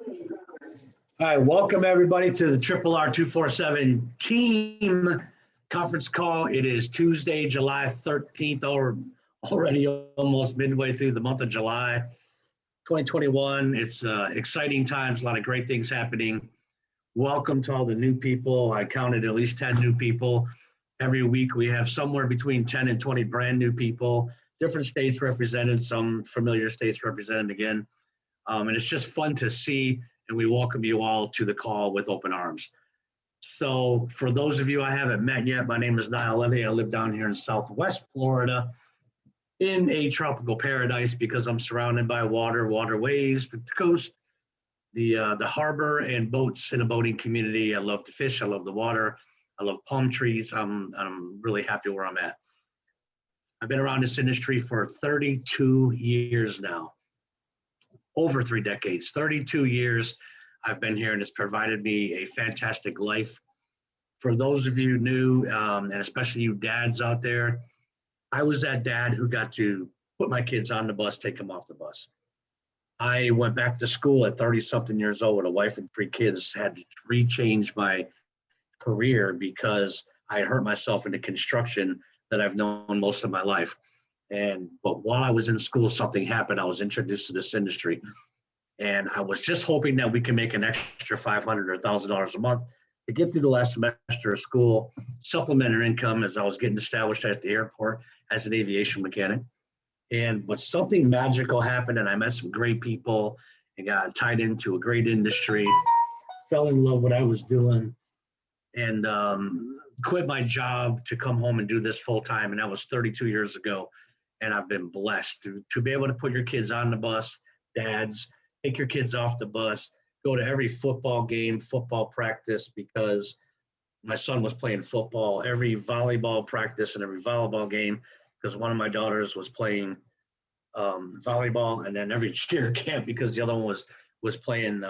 All right, welcome everybody to the RRR247 team conference call. It is Tuesday, July 13th, or already almost midway through the month of July 2021. It's exciting times, a lot of great things happening. Welcome to all the new people. I counted at least 10 new people. Every week we have somewhere between 10 and 20 brand new people, different states represented, some familiar states represented again. And it's just fun to see, and we welcome you all to the call with open arms. So for those of you I haven't met yet, my name is Niall Levy. I live down here in Southwest Florida in a tropical paradise because I'm surrounded by water, waterways, the coast, the harbor, and boats in a boating community. I love to fish. I love the water. I love palm trees. I'm really happy where I'm at. I've been around this industry for 32 years now. Over 3 decades, 32 years I've been here, and it's provided me a fantastic life. For those of you new, and especially you dads out there, I was that dad who got to put my kids on the bus, take them off the bus. I went back to school at 30-something years old with a wife and 3 kids, had to rechange my career because I hurt myself in the construction that I've known most of my life. But while I was in school, something happened. I was introduced to this industry, and I was just hoping that we can make an extra $500 or $1,000 a month to get through the last semester of school, supplement our income as I was getting established at the airport as an aviation mechanic. But something magical happened, and I met some great people and got tied into a great industry, fell in love with what I was doing, and quit my job to come home and do this full time. And that was 32 years ago. And I've been blessed to be able to put your kids on the bus, dads, take your kids off the bus, go to every football game, football practice, because my son was playing football, every volleyball practice and every volleyball game, because one of my daughters was playing volleyball, and then every cheer camp because the other one was playing,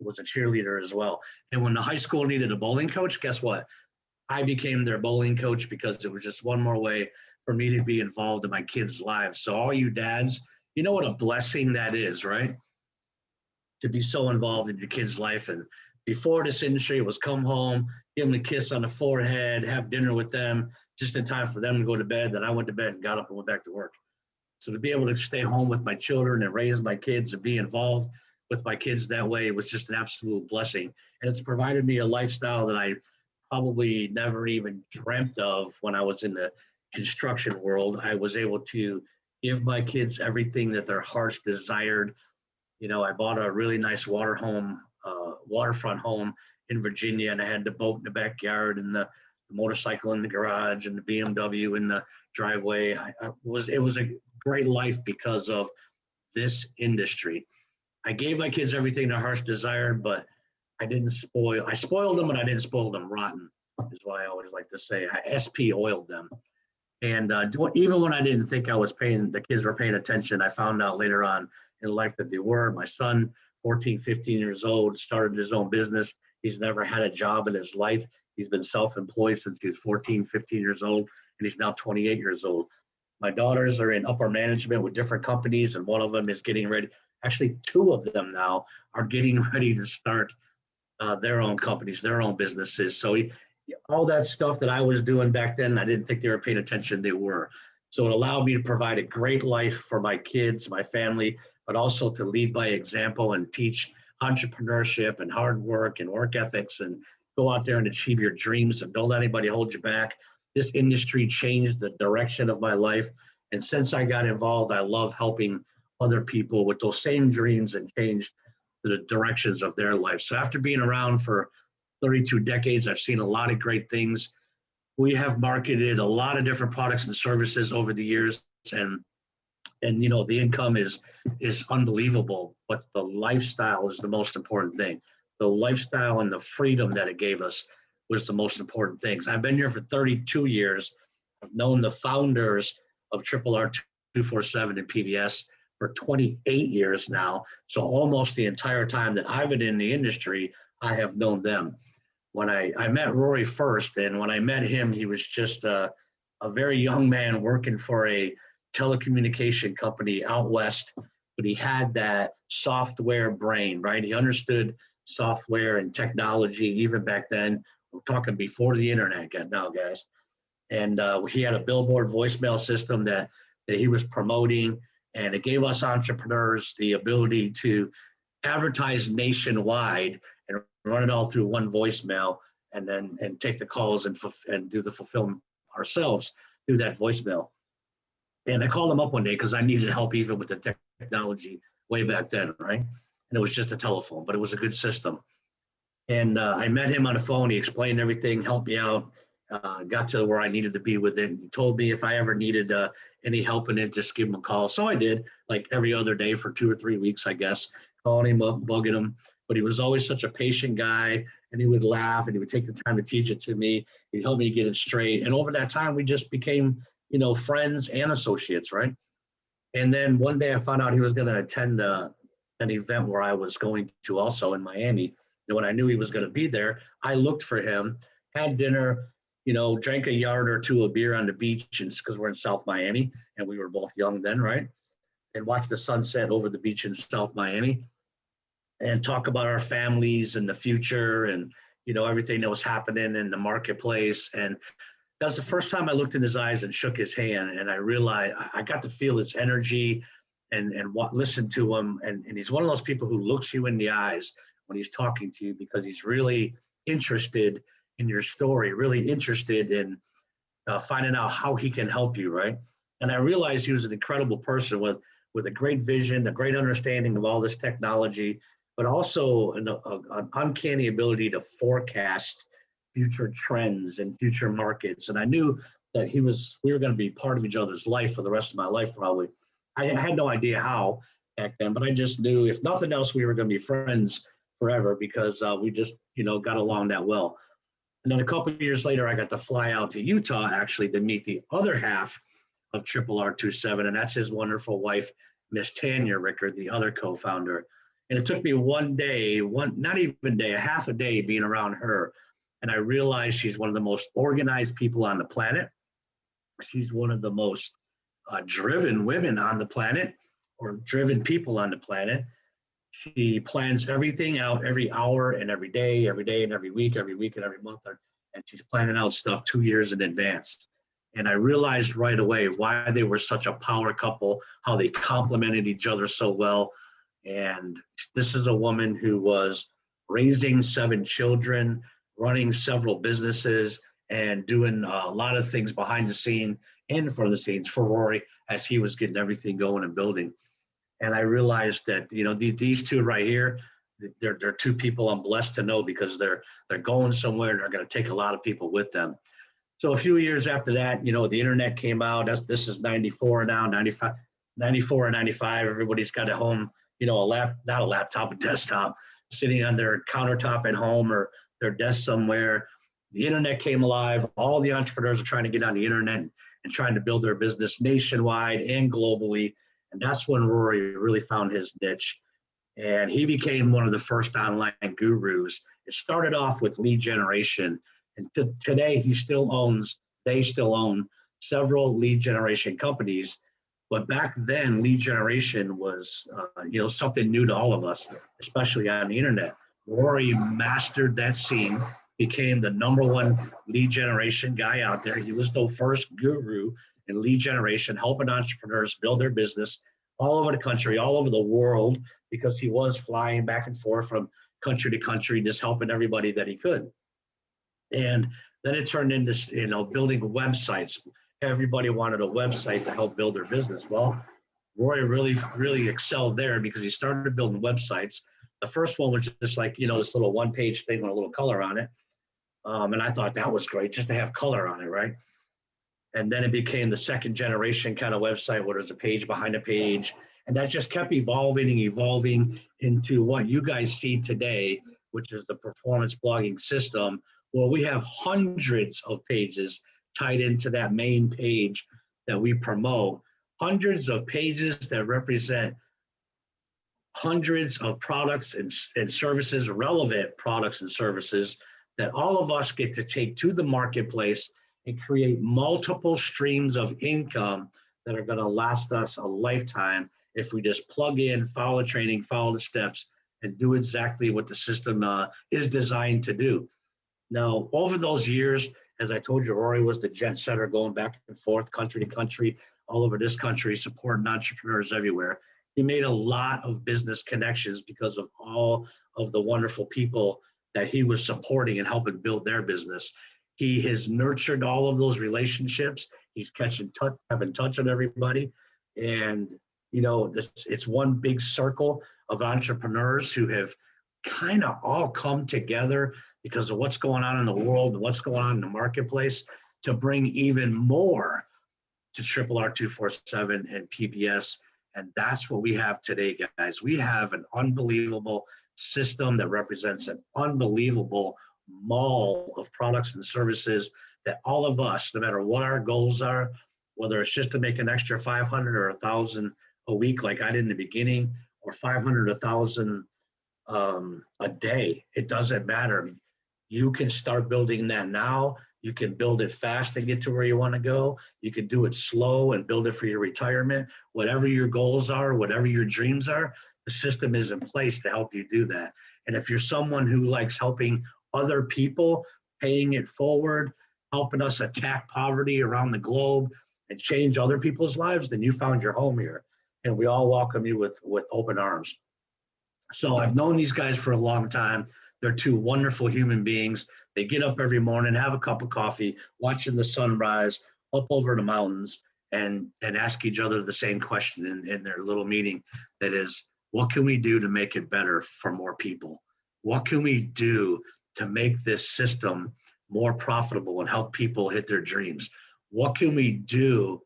was a cheerleader as well. And when the high school needed a bowling coach, guess what? I became their bowling coach because it was just one more way for me to be involved in my kids' lives. So all you dads, you know what a blessing that is, right? To be so involved in your kid's life. And before this industry, it was come home, give them a kiss on the forehead, have dinner with them, just in time for them to go to bed. Then I went to bed and got up and went back to work. So to be able to stay home with my children and raise my kids and be involved with my kids that way, it was just an absolute blessing. And it's provided me a lifestyle that I probably never even dreamt of when I was in the construction world. I was able to give my kids everything that their hearts desired. You know, I bought a really nice waterfront home in Virginia, and I had the boat in the backyard and the motorcycle in the garage and the BMW in the driveway. It was a great life because of this industry. I gave my kids everything their hearts desired, but I spoiled them, and I didn't spoil them rotten, is what I always like to say. I SP oiled them. And even when I didn't think the kids were paying attention, I found out later on in life that they were. My son, 14, 15 years old, started his own business. He's never had a job in his life. He's been self-employed since he was 14, 15 years old, and he's now 28 years old. My daughters are in upper management with different companies, and one of them is getting ready. Actually, 2 of them now are getting ready to start their own companies, their own businesses. So all that stuff that I was doing back then, I didn't think they were paying attention. They were. So it allowed me to provide a great life for my kids, my family, but also to lead by example and teach entrepreneurship and hard work and work ethics, and go out there and achieve your dreams and don't let anybody hold you back. This industry changed the direction of my life. And since I got involved, I love helping other people with those same dreams and change the directions of their life. So after being around for 32 decades, I've seen a lot of great things. We have marketed a lot of different products and services over the years, and you know, the income is unbelievable, but the lifestyle is the most important thing. The lifestyle and the freedom that it gave us was the most important things. I've been here for 32 years. I've known the founders of RRR247 and PBS for 28 years now. So almost the entire time that I've been in the industry, I have known them. When I met Rory first, and when I met him, he was just a very young man working for a telecommunication company out west but he had that software brain, right? He understood software and technology even back then. We're talking before the internet now, guys. And he had a billboard voicemail system that he was promoting, and it gave us entrepreneurs the ability to advertise nationwide and run it all through one voicemail, and take the calls and do the fulfillment ourselves through that voicemail. And I called him up one day because I needed help even with the technology way back then, right? And it was just a telephone, but it was a good system. And I met him on the phone. He explained everything, helped me out, got to where I needed to be with it. He told me if I ever needed any help in it, just give him a call. So I did, like every other day for 2 or 3 weeks, I guess, calling him up, bugging him. But he was always such a patient guy, and he would laugh, and he would take the time to teach it to me. He'd help me get it straight. And over that time, we just became, friends and associates, right? And then one day I found out he was going to attend an event where I was going to also in Miami. And when I knew he was going to be there, I looked for him, had dinner, drank a yard or two of beer on the beach, because we're in South Miami and we were both young then, right? And watched the sunset over the beach in South Miami and talk about our families and the future and, everything that was happening in the marketplace. And that was the first time I looked in his eyes and shook his hand. And I realized I got to feel his energy and listen to him. And he's one of those people who looks you in the eyes when he's talking to you, because he's really interested in your story, really interested in finding out how he can help you, right? And I realized he was an incredible person with a great vision, a great understanding of all this technology, but also an uncanny ability to forecast future trends and future markets. And I knew that we were going to be part of each other's life for the rest of my life, probably. I had no idea how back then, but I just knew if nothing else, we were going to be friends forever, because we just, got along that well. And then a couple of years later, I got to fly out to Utah actually to meet the other half of RRR247, and that's his wonderful wife, Miss Tanya Rickard, the other co-founder. And it took me not even day, a half a day being around her. And I realized she's one of the most organized people on the planet. She's one of the most driven women on the planet, or driven people on the planet. She plans everything out every hour and every day and every week and every month. And she's planning out stuff 2 years in advance. And I realized right away why they were such a power couple, how they complemented each other so well. And this is a woman who was raising 7 children, running several businesses, and doing a lot of things behind the scene and in front of the scenes for Rory as he was getting everything going and building. And I realized that, these two right here, they're 2 people I'm blessed to know, because they're going somewhere and they're going to take a lot of people with them. So a few years after that, the internet came out. This is 94 now, 95, 94 and 95. Everybody's got at home, not a laptop, a desktop, sitting on their countertop at home or their desk somewhere. The internet came alive. All the entrepreneurs are trying to get on the internet and trying to build their business nationwide and globally. And that's when Rory really found his niche. And he became one of the first online gurus. It started off with lead generation. And today they still own several lead generation companies. But back then, lead generation was, something new to all of us, especially on the internet. Rory mastered that scene, became the #1 lead generation guy out there. He was the first guru in lead generation, helping entrepreneurs build their business all over the country, all over the world, because he was flying back and forth from country to country, just helping everybody that he could. And then it turned into, building websites. Everybody wanted a website to help build their business. Well, Roy really, really excelled there, because he started building websites. The first one was just like, this little one-page thing with a little color on it. And I thought that was great, just to have color on it, right? And then it became the second generation kind of website where there's a page behind a page. And that just kept evolving and evolving into what you guys see today, which is the performance blogging system, where we have hundreds of pages tied into that main page that we promote. Hundreds of pages that represent hundreds of products and services, relevant products and services that all of us get to take to the marketplace and create multiple streams of income that are going to last us a lifetime if we just plug in, follow the training, follow the steps, and do exactly what the system is designed to do. Now, over those years, as I told you, Rory was the jet setter going back and forth, country to country, all over this country, supporting entrepreneurs everywhere. He made a lot of business connections because of all of the wonderful people that he was supporting and helping build their business. He has nurtured all of those relationships. He's having touch on everybody. And, you know, it's one big circle of entrepreneurs who have kind of all come together because of what's going on in the world and what's going on in the marketplace to bring even more to RRR247 and PBS. And that's what we have today, guys. We have an unbelievable system that represents an unbelievable mall of products and services that all of us, no matter what our goals are, whether it's just to make an extra 500 or 1,000 a week like I did in the beginning, or 500, 1,000 a day, it doesn't matter. You can start building that now. You can build it fast and get to where you want to go. You can do it slow and build it for your retirement. Whatever your goals are, whatever your dreams are, the system is in place to help you do that. And if you're someone who likes helping other people, paying it forward, helping us attack poverty around the globe and change other people's lives, then you found your home here. And we all welcome you with open arms. So I've known these guys for a long time. They're two wonderful human beings. They get up every morning, have a cup of coffee, watching the sunrise up over the mountains, and ask each other the same question in their little meeting. That is, what can we do to make it better for more people? What can we do to make this system more profitable and help people hit their dreams? What can we do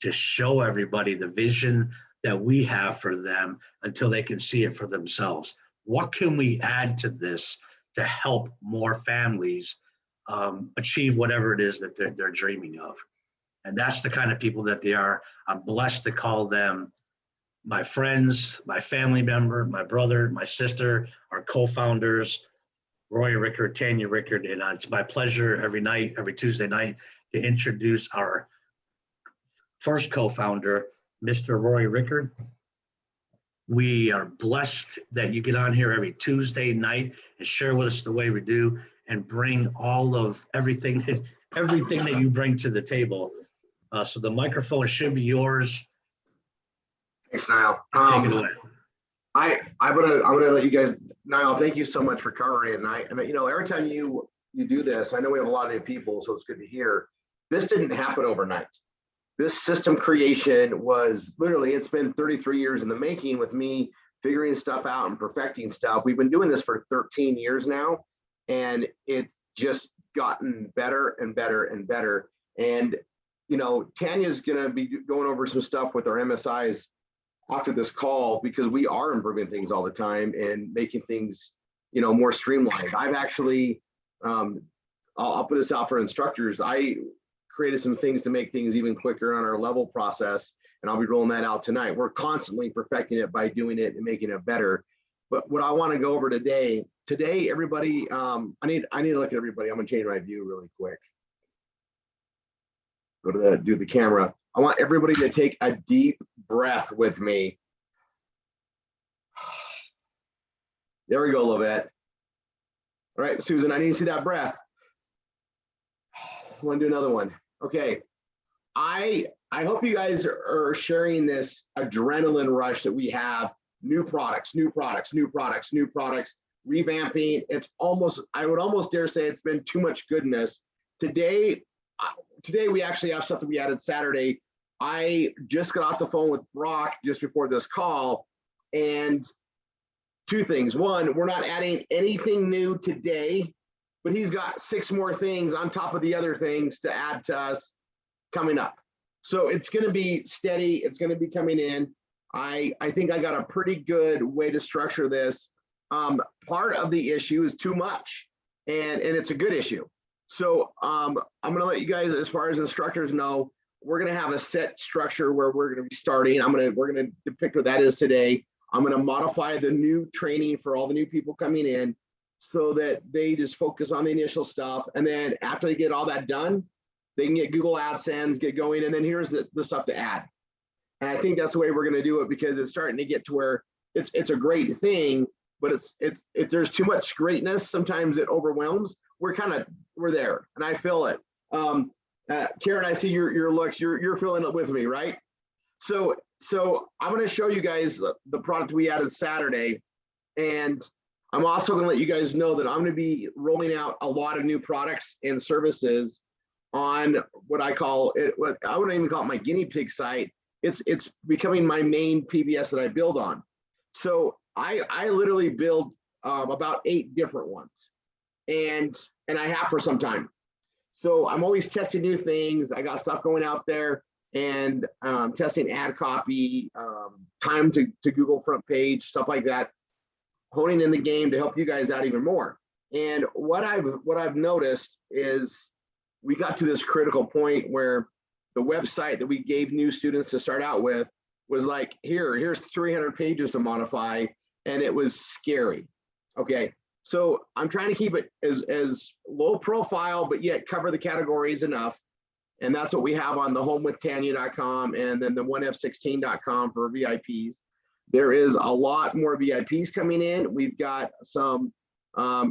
to show everybody the vision that we have for them until they can see it for themselves? What can we add to this to help more families achieve whatever it is that they're dreaming of? And that's the kind of people that they are. I'm blessed to call them my friends, my family member, my brother, my sister, our co-founders, Rory Rickard, Tanya Rickard. And it's my pleasure every Tuesday night, to introduce our first co-founder, Mr. Rory Rickard. We are blessed that you get on here every Tuesday night and share with us the way we do, and bring all of everything that you bring to the table. So the microphone should be yours. Thanks, Niall. Take it away. I'm gonna let you guys, Niall, thank you so much for covering it. And you know, every time you do this, I know we have a lot of new people, so it's good to hear. This didn't happen overnight. This system creation was literally, it's been 33 years in the making, with me figuring stuff out and perfecting stuff. We've been doing this for 13 years now, and it's just gotten better and better and better. And, you know, Tanya's gonna be going over some stuff with our MSIs after this call, because we are improving things all the time and making things, you know, more streamlined. I've actually, I'll put this out for instructors. I created some things to make things even quicker on our level process, and I'll be rolling that out tonight. We're constantly perfecting it by doing it and making it better. But what I want to go over today, everybody, I need to look at everybody. I'm gonna change my view really quick. Go to do the camera. I want everybody to take a deep breath with me. There we go, a little bit. All right, Susan, I need to see that breath. I want to do another one. Okay, I hope you guys are sharing this adrenaline rush that we have. New products, revamping. It's almost, I would almost dare say, it's been too much goodness. Today we actually have stuff that we added Saturday. I just got off the phone with Brock just before this call, and two things. One, we're not adding anything new today, but he's got 6 more things on top of the other things to add to us coming up. So it's going to be steady. It's going to be coming in. I think I got a pretty good way to structure this. Part of the issue is too much, and it's a good issue. So I'm going to let you guys, as far as instructors know, we're going to have a set structure where we're going to be starting. We're going to depict what that is today. I'm going to modify the new training for all the new people coming in, so that they just focus on the initial stuff. And then after they get all that done, they can get Google AdSense, get going. And then here's the stuff to add. And I think that's the way we're going to do it, because it's starting to get to where it's a great thing, but it's there's too much greatness. Sometimes it overwhelms. We're there, and I feel it. Karen, I see your looks. You're feeling it with me, right? So I'm going to show you guys the product we added Saturday, and I'm also going to let you guys know that I'm going to be rolling out a lot of new products and services on what I call it. What I wouldn't even call it my guinea pig site. It's becoming my main PBS that I build on. So I literally build about 8 different ones, and I have for some time. So I'm always testing new things. I got stuff going out there, and testing ad copy, time to Google front page, stuff like that, honing in the game to help you guys out even more. And what I've noticed is we got to this critical point where the website that we gave new students to start out with was like, here's 300 pages to modify, and it was scary. Okay, so I'm trying to keep it as low profile, but yet cover the categories enough. And that's what we have on the homewithtanya.com and then the 1f16.com for VIPs. There is a lot more VIPs coming in. We've got some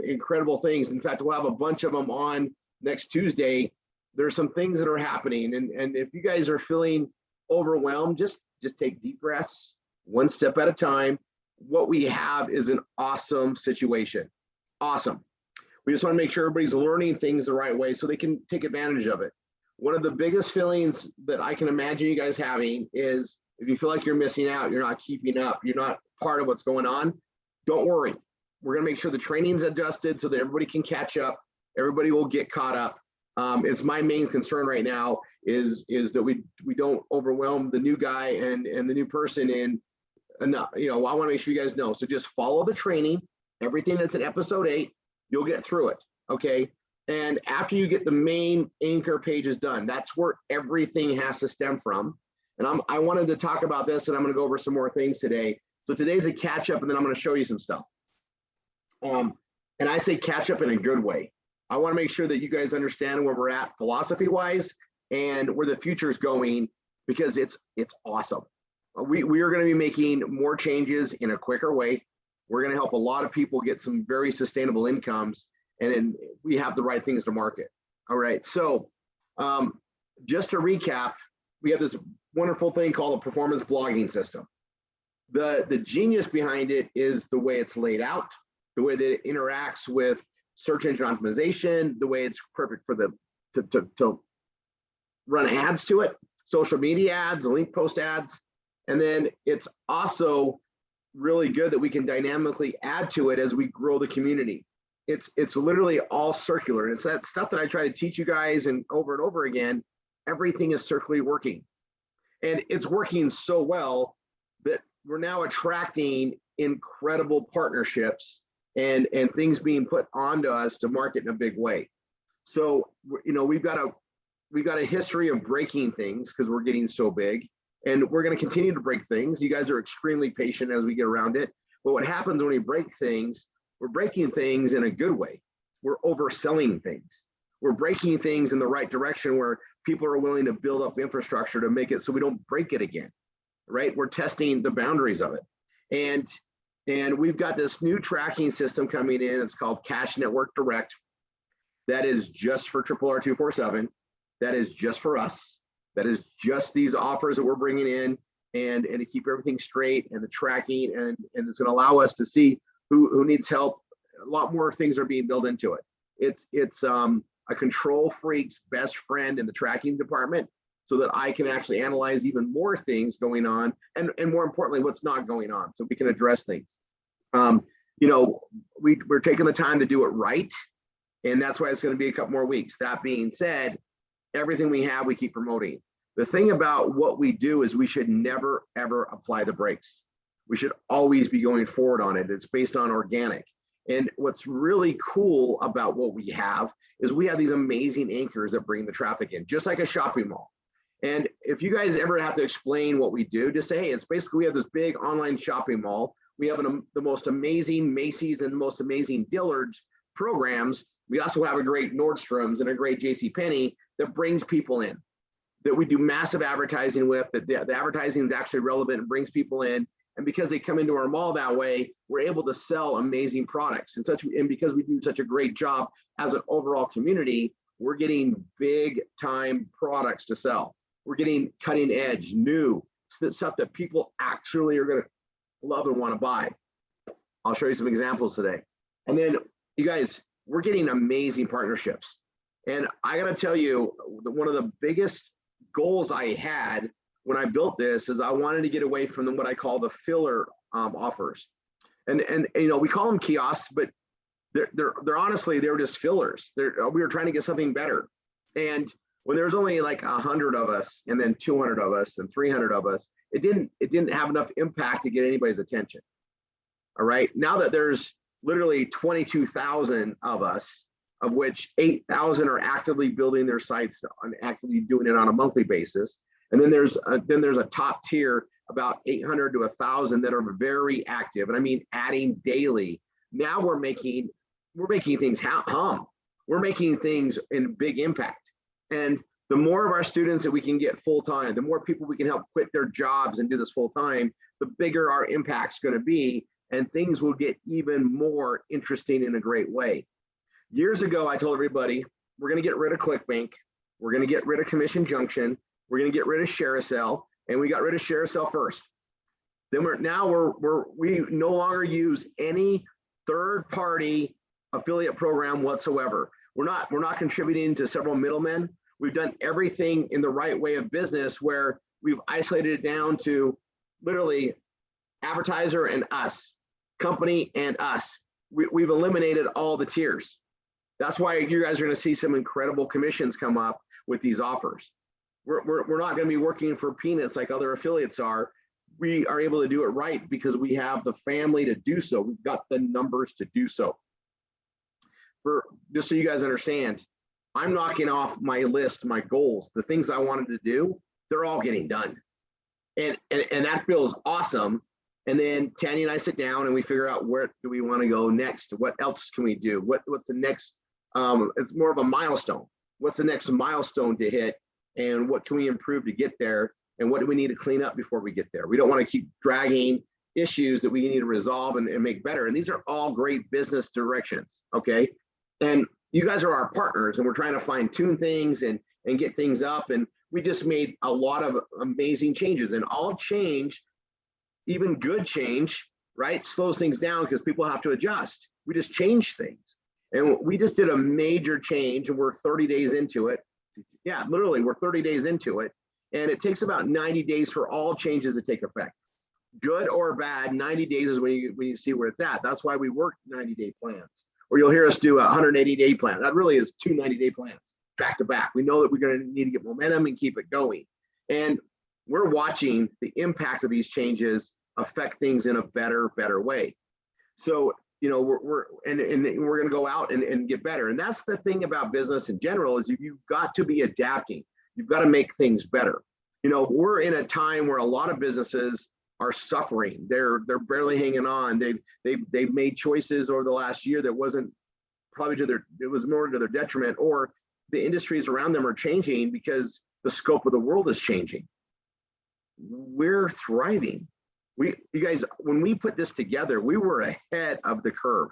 incredible things. In fact, we'll have a bunch of them on next Tuesday. There's some things that are happening. And if you guys are feeling overwhelmed, just take deep breaths, one step at a time. What we have is an awesome situation. Awesome. We just want to make sure everybody's learning things the right way so they can take advantage of it. One of the biggest feelings that I can imagine you guys having is if you feel like you're missing out, you're not keeping up, you're not part of what's going on, don't worry. We're going to make sure the training's adjusted so that everybody can catch up. Everybody will get caught up. It's my main concern right now is that we don't overwhelm the new guy and the new person in enough. I want to make sure you guys know. So just follow the training. Everything that's in episode 8, you'll get through it. Okay. And after you get the main anchor pages done, that's where everything has to stem from. And I wanted to talk about this, and I'm going to go over some more things today. So today's a catch up, and then I'm going to show you some stuff. And I say catch up in a good way. I want to make sure that you guys understand where we're at philosophy wise and where the future is going, because it's awesome. We are going to be making more changes in a quicker way. We're going to help a lot of people get some very sustainable incomes, and we have the right things to market. All right. So just to recap, we have this wonderful thing called a performance blogging system. The genius behind it is the way it's laid out, the way that it interacts with search engine optimization, the way it's perfect for to run ads to it, social media ads, link post ads. And then it's also really good that we can dynamically add to it as we grow the community. It's literally all circular. It's that stuff that I try to teach you guys and over again. Everything is circularly working. And it's working so well that we're now attracting incredible partnerships and things being put onto us to market in a big way. So, we've got a history of breaking things because we're getting so big, and we're going to continue to break things. You guys are extremely patient as we get around it. But what happens when we break things, we're breaking things in a good way. We're overselling things. We're breaking things in the right direction where people are willing to build up infrastructure to make it so we don't break it again, right? We're testing the boundaries of it. And we've got this new tracking system coming in. It's called Cash Network Direct. That is just for RRR247. That is just for us. That is just these offers that we're bringing in and to keep everything straight and the tracking. And it's going to allow us to see who needs help. A lot more things are being built into it. It's a control freak's best friend in the tracking department, so that I can actually analyze even more things going on and more importantly, what's not going on, so we can address things. We're taking the time to do it right, and that's why it's going to be a couple more weeks. That being said, everything we have, we keep promoting. The thing about what we do is we should never, ever apply the brakes. We should always be going forward on it. It's based on organic. And what's really cool about what we have is we have these amazing anchors that bring the traffic in, just like a shopping mall. And if you guys ever have to explain what we do, just say, hey, it's basically we have this big online shopping mall. We have the most amazing Macy's and the most amazing Dillard's programs. We also have a great Nordstrom's and a great JCPenney that brings people in. that we do massive advertising with, that the advertising is actually relevant and brings people in. And because they come into our mall that way, we're able to sell amazing products. And because we do such a great job as an overall community, we're getting big time products to sell. We're getting cutting edge, new stuff that people actually are going to love and want to buy. I'll show you some examples today. And then you guys, we're getting amazing partnerships. And I got to tell you, one of the biggest goals I had when I built this is I wanted to get away from what I call the filler offers. And you know, we call them kiosks, but they're honestly, they're just fillers. We were trying to get something better. And when there's only like 100 of us, and then 200 of us, and 300 of us, it didn't have enough impact to get anybody's attention. All right, now that there's literally 22,000 of us, of which 8,000 are actively building their sites and actively doing it on a monthly basis, and then there's a top tier about 800 to 1,000 that are very active, and I mean adding daily. Now we're making things hum. We're making things in big impact. And the more of our students that we can get full time, the more people we can help quit their jobs and do this full time, the bigger our impact's going to be, and things will get even more interesting in a great way. Years ago, I told everybody, we're going to get rid of ClickBank. We're going to get rid of Commission Junction. We're going to get rid of ShareASell, and we got rid of ShareASell first. Then we no longer use any third-party affiliate program whatsoever. We're not contributing to several middlemen. We've done everything in the right way of business, where we've isolated it down to literally advertiser and us, company and us. We've eliminated all the tiers. That's why you guys are going to see some incredible commissions come up with these offers. We're not going to be working for peanuts like other affiliates are. We are able to do it right because we have the family to do so. We've got the numbers to do so. Just so you guys understand, I'm knocking off my list, my goals, the things I wanted to do, they're all getting done. And that feels awesome. And then Tanya and I sit down and we figure out, where do we want to go next? What else can we do? What's the next, it's more of a milestone. What's the next milestone to hit? And what can we improve to get there? And what do we need to clean up before we get there? We don't want to keep dragging issues that we need to resolve and make better. And these are all great business directions, okay? And you guys are our partners, and we're trying to fine tune things and get things up. And we just made a lot of amazing changes, and all change, even good change, right, slows things down because people have to adjust. We just change things. And we just did a major change, and we're 30 days into it. Yeah, literally, we're 30 days into it. And it takes about 90 days for all changes to take effect. Good or bad, 90 days is when you see where it's at. That's why we work 90-day plans. Or you'll hear us do a 180-day plan. That really is 2 90-day plans back to back. We know that we're going to need to get momentum and keep it going. And we're watching the impact of these changes affect things in a better way. So, you know, we're going to go out and get better. And that's the thing about business in general, is you've got to be adapting. You've got to make things better. You know, we're in a time where a lot of businesses are suffering. They're barely hanging on. They've made choices over the last year that wasn't probably it was more to their detriment, or the industries around them are changing because the scope of the world is changing. We're thriving. You guys, when we put this together, we were ahead of the curve.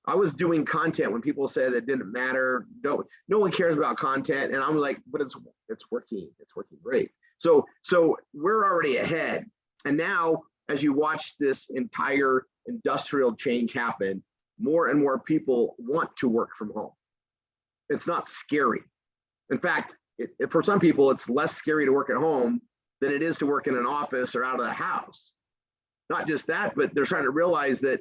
I was doing content when people said it didn't matter. No one cares about content. And I'm like, but it's working. It's working great. So we're already ahead. And now, as you watch this entire industrial change happen, more and more people want to work from home. It's not scary. In fact, for some people, it's less scary to work at home than it is to work in an office or out of the house. Not just that, but they're starting to realize that,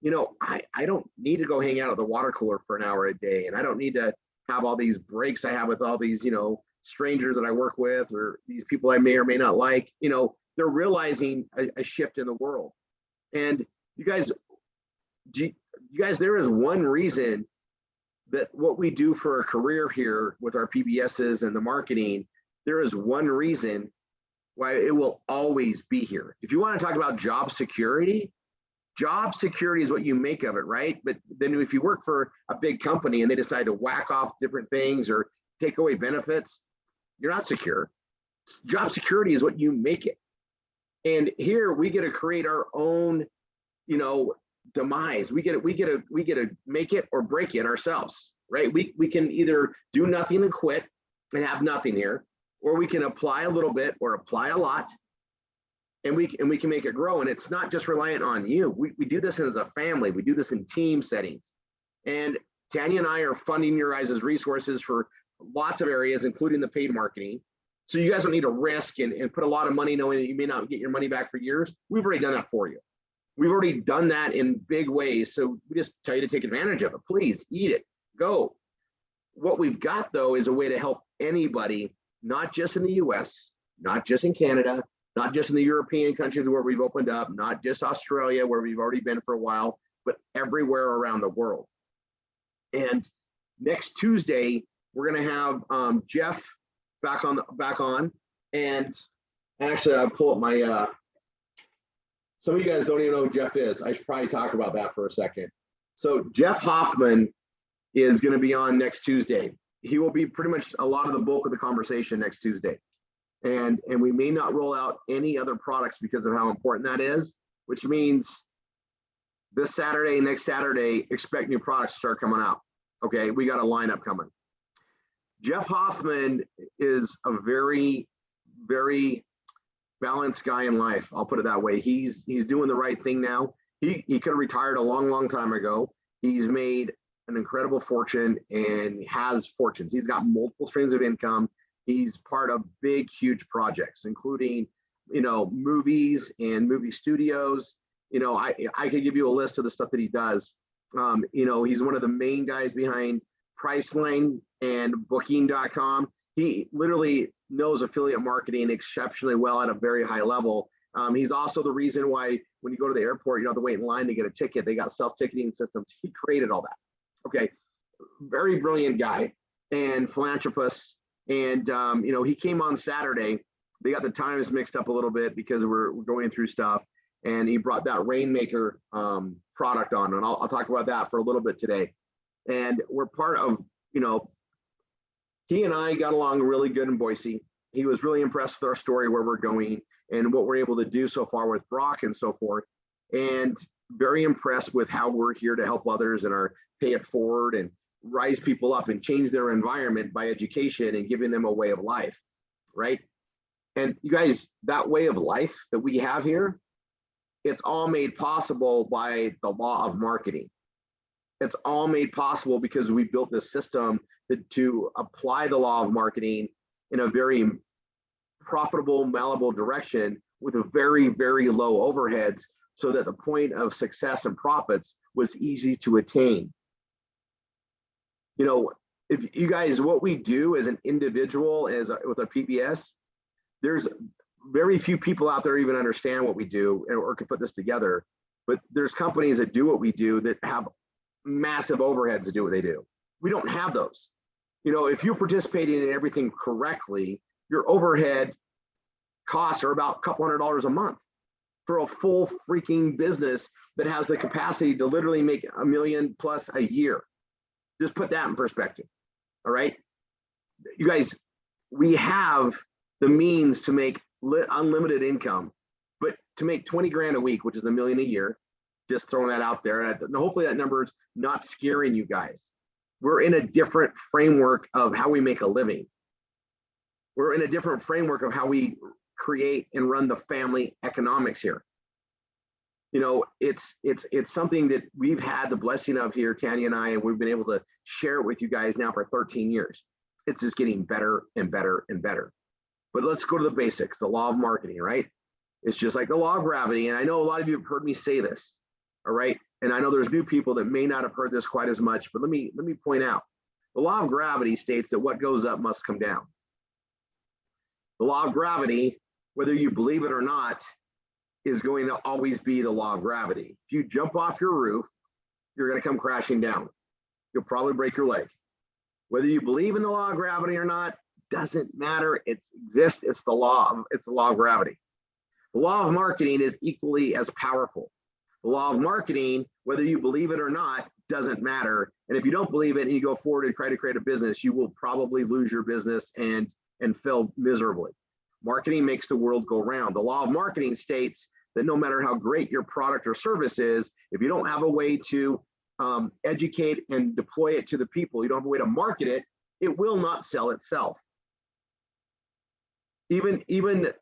you know, I don't need to go hang out at the water cooler for an hour a day. And I don't need to have all these breaks I have with all these, you know, strangers that I work with, or these people I may or may not like. You know, they're realizing a shift in the world. And you guys, there is one reason that what we do for a career here with our PBSs and the marketing, there is one reason why it will always be here. If you want to talk about job security is what you make of it, right? But then if you work for a big company and they decide to whack off different things or take away benefits, you're not secure. Job security is what you make it. And here we get to create our own, demise. We get to make it or break it ourselves, right? We can either do nothing and quit and have nothing here, or we can apply a little bit or apply a lot, and we can make it grow. And it's not just reliant on you. We do this as a family. We do this in team settings. And Tanya and I are funding your guys' resources for lots of areas, including the paid marketing. So you guys don't need to risk and put a lot of money knowing that you may not get your money back for years. We've already done that for you. We've already done that in big ways. So we just tell you to take advantage of it. Please eat it, go. What we've got though is a way to help anybody, not just in the US, not just in Canada, not just in the European countries where we've opened up, not just Australia where we've already been for a while, but everywhere around the world. And next Tuesday, we're gonna have Jeff back on, and actually I'll pull up my, some of you guys don't even know who Jeff is. I should probably talk about that for a second. So Jeff Hoffman is gonna be on next Tuesday. He will be pretty much a lot of the bulk of the conversation next Tuesday. And we may not roll out any other products because of how important that is, which means this Saturday, next Saturday, expect new products to start coming out. Okay, we got a lineup coming. Jeff Hoffman is a very, very balanced guy in life. I'll put it that way. He's doing the right thing now. He could have retired a long, long time ago. He's made an incredible fortune and has fortunes. He's got multiple streams of income. He's part of big, huge projects, including, movies and movie studios. I could give you a list of the stuff that he does. He's one of the main guys behind Priceline and Booking.com. He literally knows affiliate marketing exceptionally well at a very high level. He's also the reason why when you go to the airport, you don't have to wait in line to get a ticket. They got self-ticketing systems. He created all that. Okay, very brilliant guy and philanthropist. And he came on Saturday. They got the times mixed up a little bit because we're going through stuff. And he brought that Rainmaker product on, and I'll talk about that for a little bit today. And we're part of, he and I got along really good in Boise. He was really impressed with our story, where we're going and what we're able to do so far with Brock and so forth. And very impressed with how we're here to help others and our pay it forward and rise people up and change their environment by education and giving them a way of life, right? And you guys, that way of life that we have here, it's all made possible by the law of marketing. It's all made possible because we built this system to apply the law of marketing in a very profitable, malleable direction with a very, very low overheads, so that the point of success and profits was easy to attain. If you guys, what we do as an individual, with our PBS, there's very few people out there even understand what we do or can put this together. But there's companies that do what we do that have massive overheads to do what they do. We don't have those. If you're participating in everything correctly, your overhead costs are about a couple $100 a month for a full freaking business that has the capacity to literally make $1 million plus a year. Just put that in perspective. All right, you guys, we have the means to make unlimited income, but to make 20 grand a week, which is $1 million a year, just throwing that out there. And hopefully that number is not scaring you guys. We're in a different framework of how we make a living. We're in a different framework of how we create and run the family economics here. It's something that we've had the blessing of here, Tanya and I, and we've been able to share it with you guys now for 13 years. It's just getting better and better and better. But let's go to the basics, the law of marketing, right? It's just like the law of gravity. And I know a lot of you have heard me say this, all right? And I know there's new people that may not have heard this quite as much, but let me point out, the law of gravity states that what goes up must come down. The law of gravity, whether you believe it or not, is going to always be the law of gravity. If you jump off your roof, you're going to come crashing down. You'll probably break your leg. Whether you believe in the law of gravity or not, doesn't matter. It exists. It's the law of gravity. The law of marketing is equally as powerful. The law of marketing, whether you believe it or not, doesn't matter. And if you don't believe it and you go forward and try to create a business, you will probably lose your business and fail miserably. Marketing makes the world go round. The law of marketing states that no matter how great your product or service is, if you don't have a way to educate and deploy it to the people, you don't have a way to market it, it will not sell itself. Even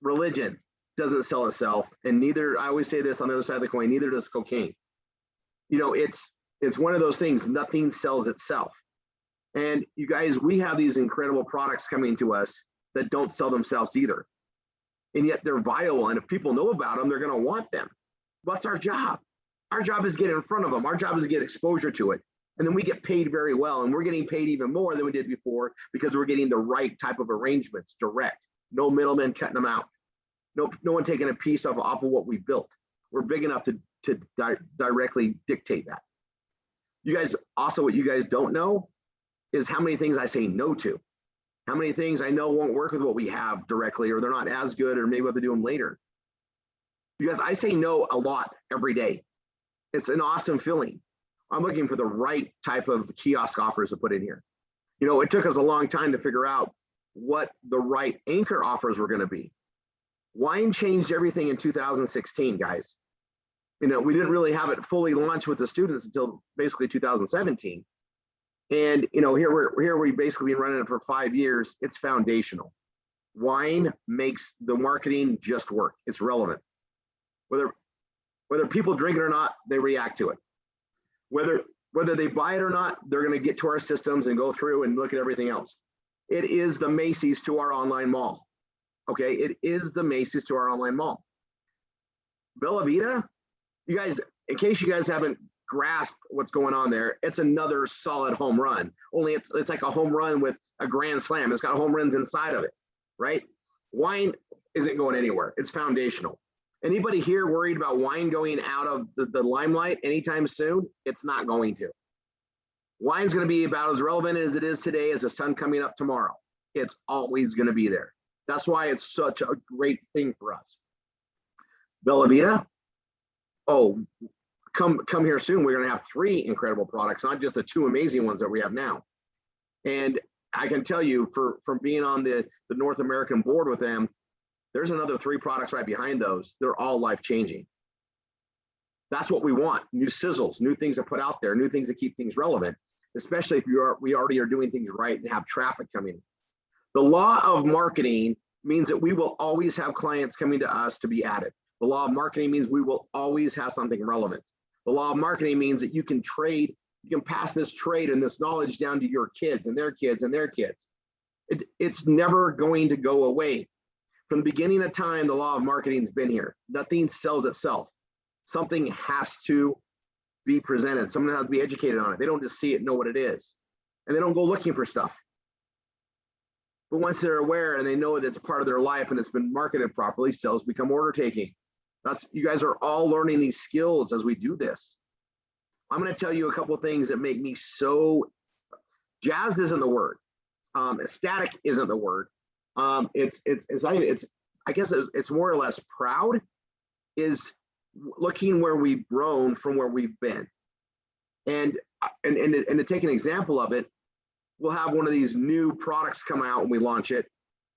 religion doesn't sell itself, and neither, I always say this on the other side of the coin, neither does cocaine. You know, it's one of those things, nothing sells itself. And you guys, we have these incredible products coming to us that don't sell themselves either. And yet they're viable. And if people know about them, they're going to want them. What's our job? Our job is to get in front of them. Our job is to get exposure to it. And then we get paid very well. And we're getting paid even more than we did before because we're getting the right type of arrangements, direct. No middlemen cutting them out. No one taking a piece off of what we built. We're big enough to directly dictate that. You guys, also what you guys don't know is how many things I say no to. How many things I know won't work with what we have directly, or they're not as good, or maybe we'll have to do them later. Because I say no a lot every day. It's an awesome feeling. I'm looking for the right type of kiosk offers to put in here. You know, it took us a long time to figure out what the right anchor offers were going to be. Wine changed everything in 2016, guys. You know, we didn't really have it fully launched with the students until basically 2017. And you know, here we basically been running it for 5 years. It's foundational. Wine makes the marketing just work. It's relevant. Whether people drink it or not, they react to it. Whether they buy it or not, they're going to get to our systems and go through and look at everything else. It is the Macy's to our online mall. Okay, it is the Macy's to our online mall. Bella Vita, you guys, in case you guys haven't grasped what's going on there, it's another solid home run. Only it's like a home run with a grand slam. It's got home runs inside of it, right? Wine isn't going anywhere. It's foundational. Anybody here worried about wine going out of the limelight anytime soon? It's not going to. Wine's going to be about as relevant as it is today as the sun coming up tomorrow. It's always going to be there. That's why it's such a great thing for us. Bella Vita, oh, come here soon. We're going to have 3 incredible products, not just the 2 amazing ones that we have now. And I can tell you, from being on the North American board with them, there's another 3 products right behind those. They're all life-changing. That's what we want. New sizzles, new things to put out there, new things to keep things relevant, especially if we already are doing things right and have traffic coming. The law of marketing means that we will always have clients coming to us to be added. The law of marketing means we will always have something relevant. The law of marketing means that you can trade, you can pass this trade and this knowledge down to your kids and their kids and their kids. It's never going to go away. From the beginning of time, the law of marketing has been here. Nothing sells itself. Something has to be presented. Someone has to be educated on it. They don't just see it and know what it is. And they don't go looking for stuff. But once they're aware and they know that it's a part of their life and it's been marketed properly, sales become order taking. You guys are all learning these skills as we do this. I'm going to tell you a couple of things that make me so jazzed isn't the word. Ecstatic isn't the word. I guess it's more or less proud, is looking where we've grown from where we've been. And to take an example of it, we'll have one of these new products come out when we launch it,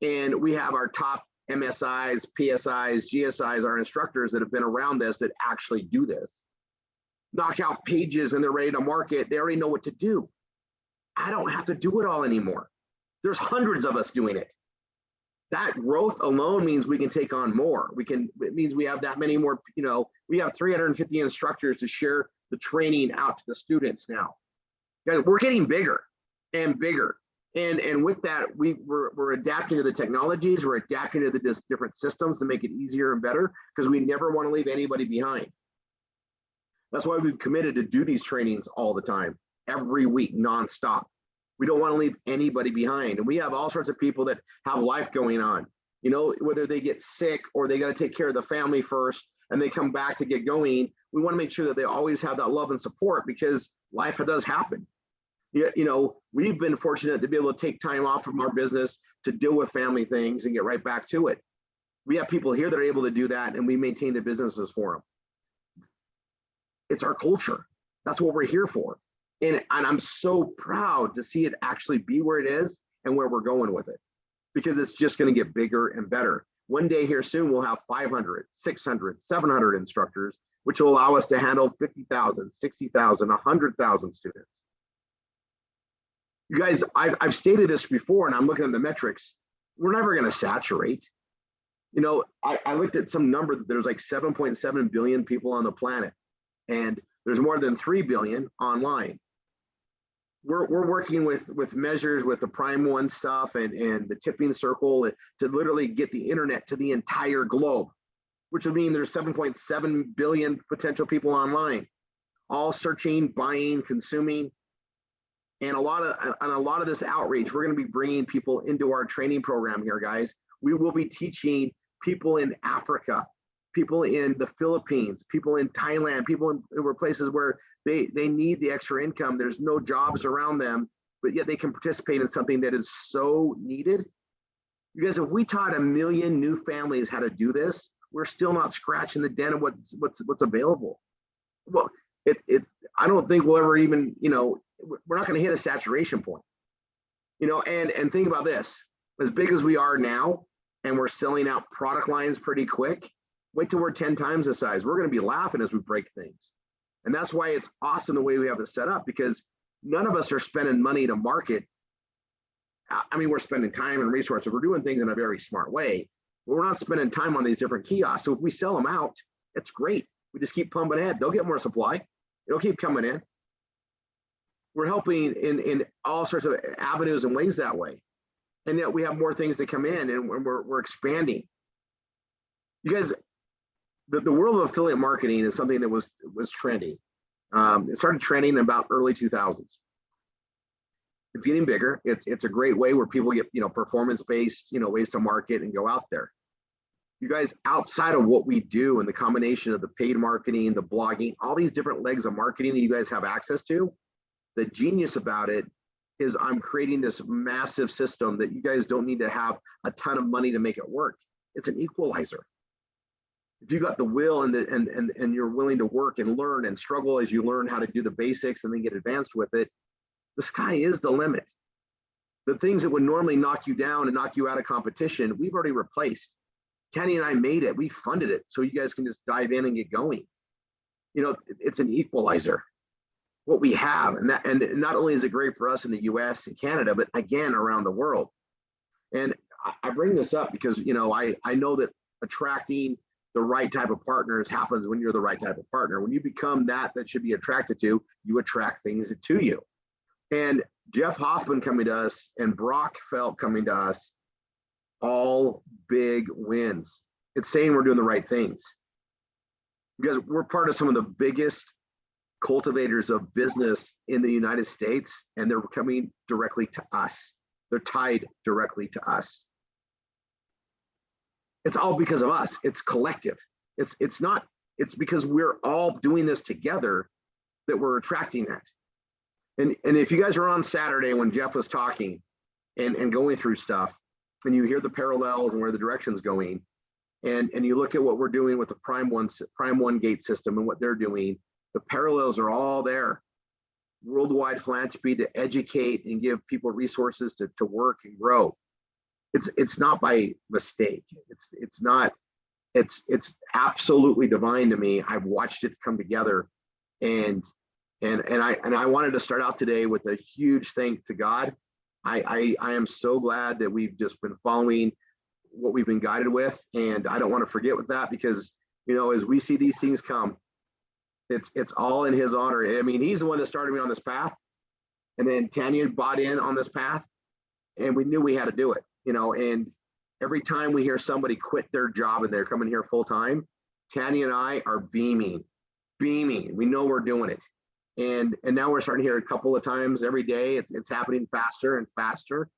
and we have our top MSIs, PSIs, GSIs, our instructors that have been around this that actually do this. Knock out pages and they're ready to market. They already know what to do. I don't have to do it all anymore. There's hundreds of us doing it. That growth alone means we can take on more. It means we have that many more, we have 350 instructors to share the training out to the students now. Guys, we're getting bigger and bigger. And with that, we're adapting to the technologies, we're adapting to the different systems to make it easier and better, because we never want to leave anybody behind. That's why we've committed to do these trainings all the time, every week, nonstop. We don't want to leave anybody behind. And we have all sorts of people that have life going on, whether they get sick or they got to take care of the family first and they come back to get going. We want to make sure that they always have that love and support, because life does happen. We've been fortunate to be able to take time off from our business to deal with family things and get right back to it. We have people here that are able to do that, and we maintain the businesses for them. It's our culture. That's what we're here for. And I'm so proud to see it actually be where it is and where we're going with it. because it's just going to get bigger and better. One day here soon, we'll have 500, 600, 700 instructors, which will allow us to handle 50,000, 60,000, 100,000 students. You guys, I've stated this before, and I'm looking at the metrics. We're never going to saturate. You know, I looked at some number that there's like 7.7 billion people on the planet, and there's more than 3 billion online. We're working with measures with the Prime One stuff and the tipping circle to literally get the internet to the entire globe, which would mean there's 7.7 billion potential people online, all searching, buying, consuming. And a lot of this outreach, we're going to be bringing people into our training program here, guys. We will be teaching people in Africa, people in the Philippines, people in Thailand, people in places where they need the extra income. There's no jobs around them, but yet they can participate in something that is so needed. You guys, if we taught 1 million new families how to do this, we're still not scratching the dent of what's available. Well, I don't think we'll ever even, you know, we're not going to hit a saturation point, you know. And think about this: as big as we are now, and we're selling out product lines pretty quick, wait till we're 10 times the size. We're going to be laughing as we break things. And that's why it's awesome the way we have it set up, because none of us are spending money to market. I mean, we're spending time and resources. We're doing things in a very smart way, but we're not spending time on these different kiosks. So if we sell them out, it's great. We just keep pumping ahead. They'll get more supply. It'll keep coming in. We're helping in all sorts of avenues and ways that way. And yet we have more things to come in, and we're expanding. You guys, the world of affiliate marketing is something that was trending. It started trending in about early 2000s. It's getting bigger. It's a great way where people get, you know, performance-based, you know, ways to market and go out there. You guys, outside of what we do and the combination of the paid marketing, the blogging, all these different legs of marketing that you guys have access to, the genius about it is I'm creating this massive system that you guys don't need to have a ton of money to make it work. It's an equalizer. If you got the will and you're willing to work and learn and struggle as you learn how to do the basics and then get advanced with it, the sky is the limit. The things that would normally knock you down and knock you out of competition, we've already replaced. Tanny and I made it. We funded it so you guys can just dive in and get going. You know, it's an equalizer. What we have, and not only is it great for us in the US and Canada, but again around the world. And I bring this up because, you know, I know that attracting the right type of partners happens when you're the right type of partner. When you become that should be attracted to, you attract things to you. And Jeff Hoffman coming to us and Brock Felt coming to us, all big wins. It's saying we're doing the right things, because we're part of some of the biggest cultivators of business in the United States, and they're coming directly to us. They're tied directly to us. It's all because of us. It's collective. It's because we're all doing this together that we're attracting that. And if you guys are on Saturday when Jeff was talking and going through stuff, and you hear the parallels and where the direction's going, and you look at what we're doing with the Prime One gate system and what they're doing, the parallels are all there. Worldwide philanthropy to educate and give people resources to work and grow. It's not by mistake. It's absolutely divine to me. I've watched it come together, and I wanted to start out today with a huge thank to God. I am so glad that we've just been following what we've been guided with, and I don't want to forget with that, because, you know, as we see these things come, it's all in his honor. I mean, he's the one that started me on this path, and then Tanya bought in on this path, and we knew we had to do it, you know. And every time we hear somebody quit their job and they're coming here full time, Tanya and I are beaming. We know we're doing it. And now we're starting to hear a couple of times every day. It's happening faster and faster.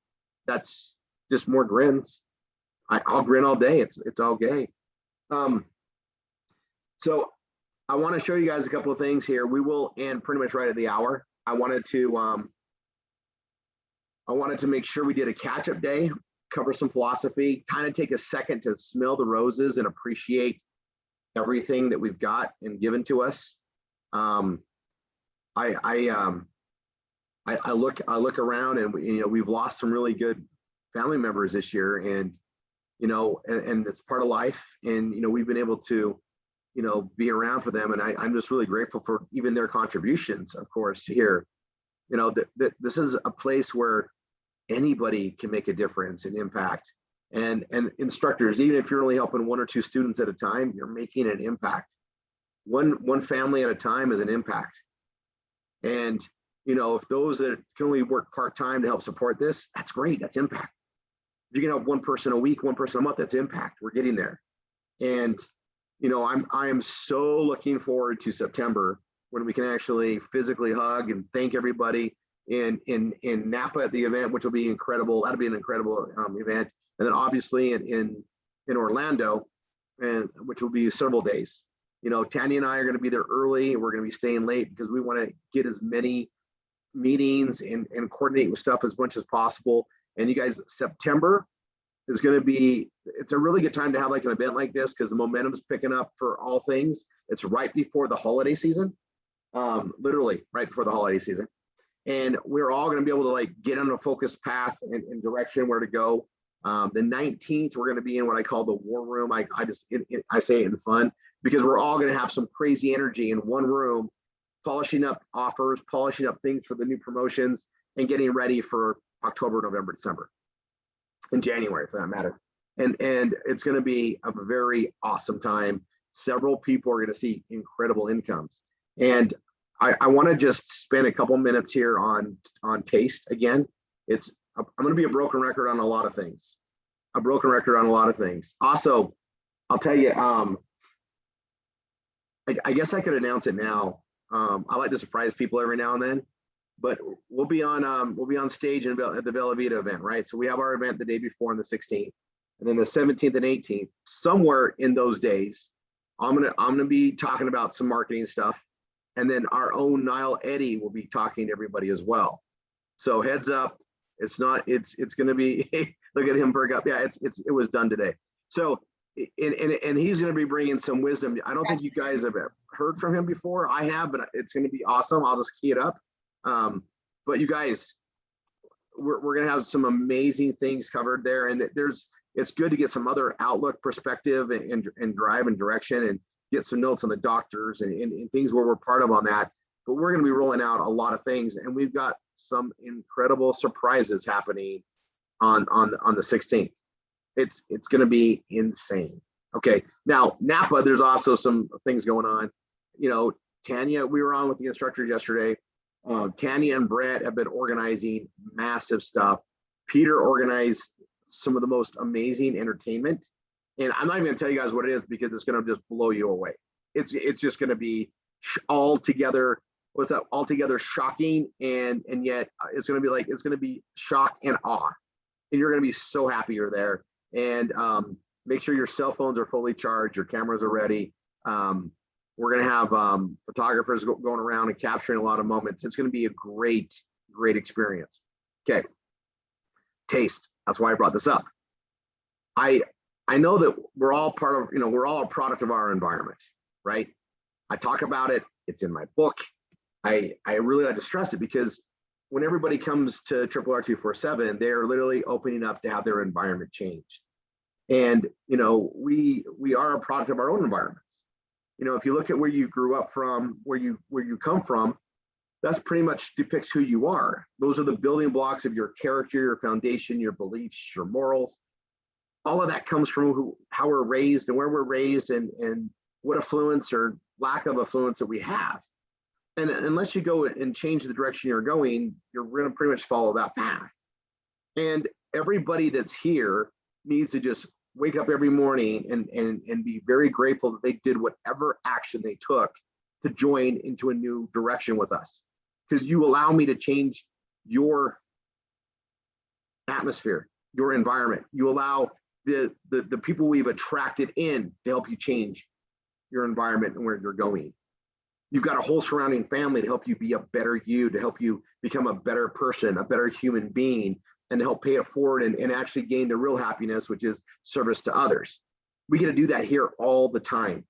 That's just more grins. I'll grin all day. It's all gay. So I want to show you guys a couple of things here. We will end pretty much right at the hour. I wanted to make sure we did a catch-up day, cover some philosophy, kind of take a second to smell the roses and appreciate everything that we've got and given to us. I look around, and you know, we've lost some really good family members this year, and and it's part of life. And we've been able to be around for them, and I'm just really grateful for even their contributions, of course, here. This is a place where anybody can make a difference and impact. And instructors, even if you're only helping one or two students at a time, you're making an impact. One family at a time is an impact. And if those that can only work part-time to help support this, that's great. That's impact. If you can help one person a week, one person a month, that's impact. We're getting there. And I am so looking forward to September, when we can actually physically hug and thank everybody in Napa at the event, which will be incredible. That'll be an incredible event. And then obviously in Orlando, and which will be several days. Tanya and I are going to be there early. We're going to be staying late because we want to get as many meetings and coordinate with stuff as much as possible. And you guys, September is going to be, it's a really good time to have like an event like this, because the momentum's picking up for all things. It's right before the holiday season, literally right before the holiday season. And we're all going to be able to like get on a focused path and direction where to go. The 19th, we're going to be in what I call the war room. I say it in fun, because we're all going to have some crazy energy in one room, polishing up offers, polishing up things for the new promotions, and getting ready for October, November, December, and January for that matter. And it's going to be a very awesome time. Several people are going to see incredible incomes. And I want to just spend a couple minutes here on taste again. I'm going to be a broken record on a lot of things. Also, I'll tell you, I guess I could announce it now. I like to surprise people every now and then, but we'll be on stage at the Bella Vita event, right? So we have our event the day before on the 16th, and then the 17th and 18th. Somewhere in those days, I'm gonna be talking about some marketing stuff, and then our own Niall Eddy will be talking to everybody as well. So heads up, it's gonna be look at him perk up. Yeah, it was done today. So and he's gonna be bringing some wisdom. I don't think you guys have heard from him before. I have, but it's gonna be awesome. I'll just key it up. But you guys, we're gonna have some amazing things covered there, and it's good to get some other outlook, perspective, and drive and direction, and get some notes on the doctors and things where we're part of on that. But we're going to be rolling out a lot of things, and we've got some incredible surprises happening on the 16th. It's going to be insane. Okay, now Napa, there's also some things going on. Tanya, we were on with the instructors yesterday. Tanya and Brett have been organizing massive stuff. Peter organized some of the most amazing entertainment, and I'm not even going to tell you guys what it is, because it's going to just blow you away. It's just going to be altogether shocking, and yet it's going to be shock and awe, and you're going to be so happy you're there. And make sure your cell phones are fully charged, your cameras are ready. We're going to have photographers going around and capturing a lot of moments. It's going to be a great experience. Okay, taste. That's why I brought this up. I know that we're all we're all a product of our environment, right? I talk about it. It's in my book. I really like to stress it, because when everybody comes to RRR247, they're literally opening up to have their environment changed. And we are a product of our own environments. If you look at where you grew up from, where you come from, that's pretty much depicts who you are. Those are the building blocks of your character, your foundation, your beliefs, your morals. All of that comes from how we're raised and where we're raised, and what affluence or lack of affluence that we have. And unless you go and change the direction you're going, you're going to pretty much follow that path. And everybody that's here needs to just wake up every morning and be very grateful that they did whatever action they took to join into a new direction with us. Because you allow me to change your atmosphere, your environment. You allow the people we've attracted in to help you change your environment and where you're going. You've got a whole surrounding family to help you be a better you, to help you become a better person, a better human being, and to help pay it forward and actually gain the real happiness, which is service to others. We get to do that here all the time.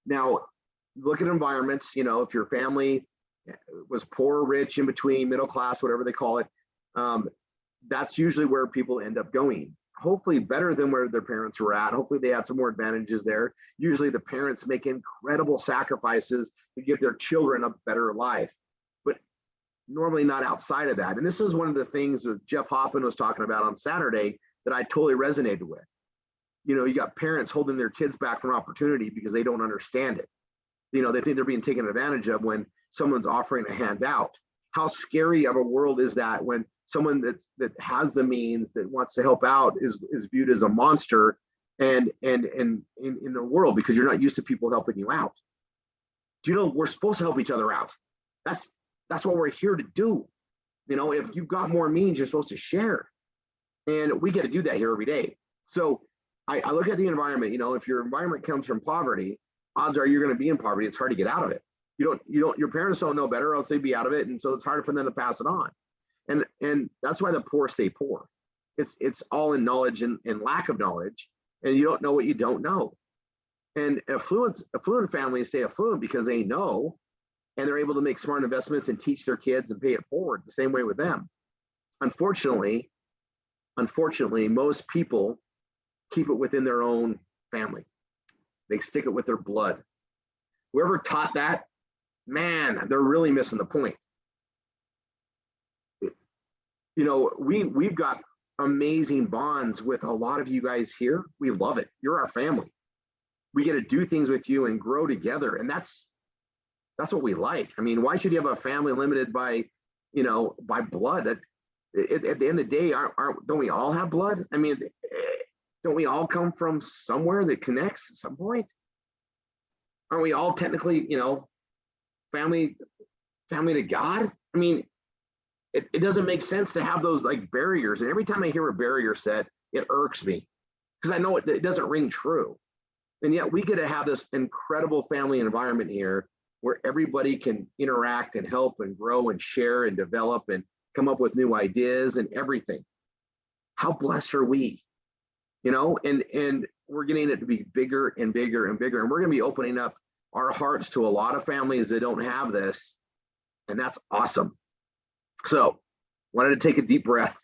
Now, look at environments, if your family was poor, rich, in between, middle class, whatever they call it, that's usually where people end up going. Hopefully better than where their parents were at. Hopefully they had some more advantages there. Usually the parents make incredible sacrifices to give their children a better life, but normally not outside of that. And this is one of the things that Jeff Hoffman was talking about on Saturday that I totally resonated with. You know, you got parents holding their kids back from opportunity because they don't understand it. You know, they think they're being taken advantage of when someone's offering a handout. How scary of a world is that when someone that has the means, that wants to help out, is viewed as a monster and in the world, because you're not used to people helping you out. Do you know we're supposed to help each other out? That's what we're here to do. You know, if you've got more means, you're supposed to share, and we get to do that here every day. So I look at the environment. You know, if your environment comes from poverty, odds are you're going to be in poverty. It's hard to get out of it. Your parents don't know better, or else they'd be out of it, and so it's harder for them to pass it on. And that's why the poor stay poor. It's all in knowledge and lack of knowledge, and you don't know what you don't know. And affluent families stay affluent because they know, and they're able to make smart investments and teach their kids and pay it forward the same way with them. Unfortunately, most people keep it within their own family. They stick it with their blood. Whoever taught that, man, they're really missing the point. You know, we've got amazing bonds with a lot of you guys here. We love it. You're our family. We get to do things with you and grow together, and that's what we like. I mean, why should you have a family limited by blood? That at the end of the day, don't we all have blood? I mean, don't we all come from somewhere that connects at some point? Aren't we all technically, family to God? I mean, it doesn't make sense to have those like barriers. And every time I hear a barrier set, it irks me, because I know it doesn't ring true. And yet we get to have this incredible family environment here where everybody can interact and help and grow and share and develop and come up with new ideas and everything. How blessed are we? And we're getting it to be bigger and bigger and bigger. And we're going to be opening up our hearts to a lot of families that don't have this. And that's awesome. So wanted to take a deep breath,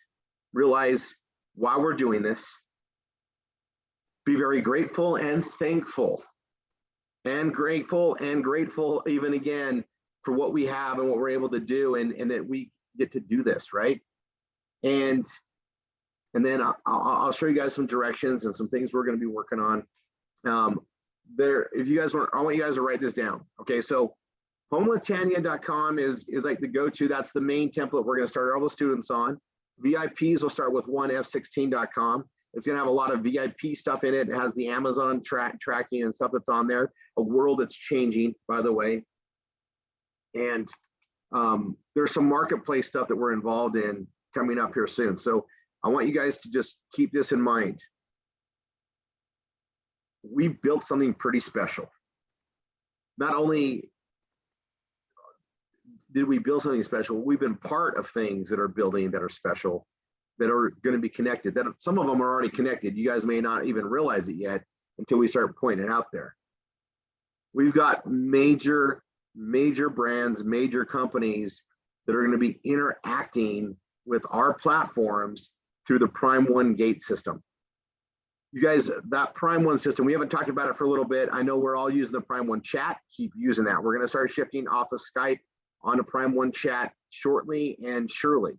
realize why we're doing this, be very grateful and thankful, and grateful even again for what we have and what we're able to do, and that we get to do this, right? And then I'll show you guys some directions and some things we're going to be working on. If you guys want, I want you guys to write this down. Okay, so homewithtanya.com is like the go-to. That's the main template we're going to start all the students on. VIPs will start with 1f16.com. It's going to have a lot of VIP stuff in it. It has the Amazon tracking and stuff that's on there. A world that's changing, by the way. And there's some marketplace stuff that we're involved in coming up here soon. So I want you guys to just keep this in mind. We built something pretty special. Not only did we build something special, we've been part of things that are building that are special, that are going to be connected, that some of them are already connected. You guys may not even realize it yet until we start pointing it out there. We've got major brands, major companies that are going to be interacting with our platforms through the Prime One gate system. You guys, that Prime One system, we haven't talked about it for a little bit. I know we're all using the Prime One chat. Keep using that. We're going to start shifting off of Skype onto Prime One chat shortly and surely.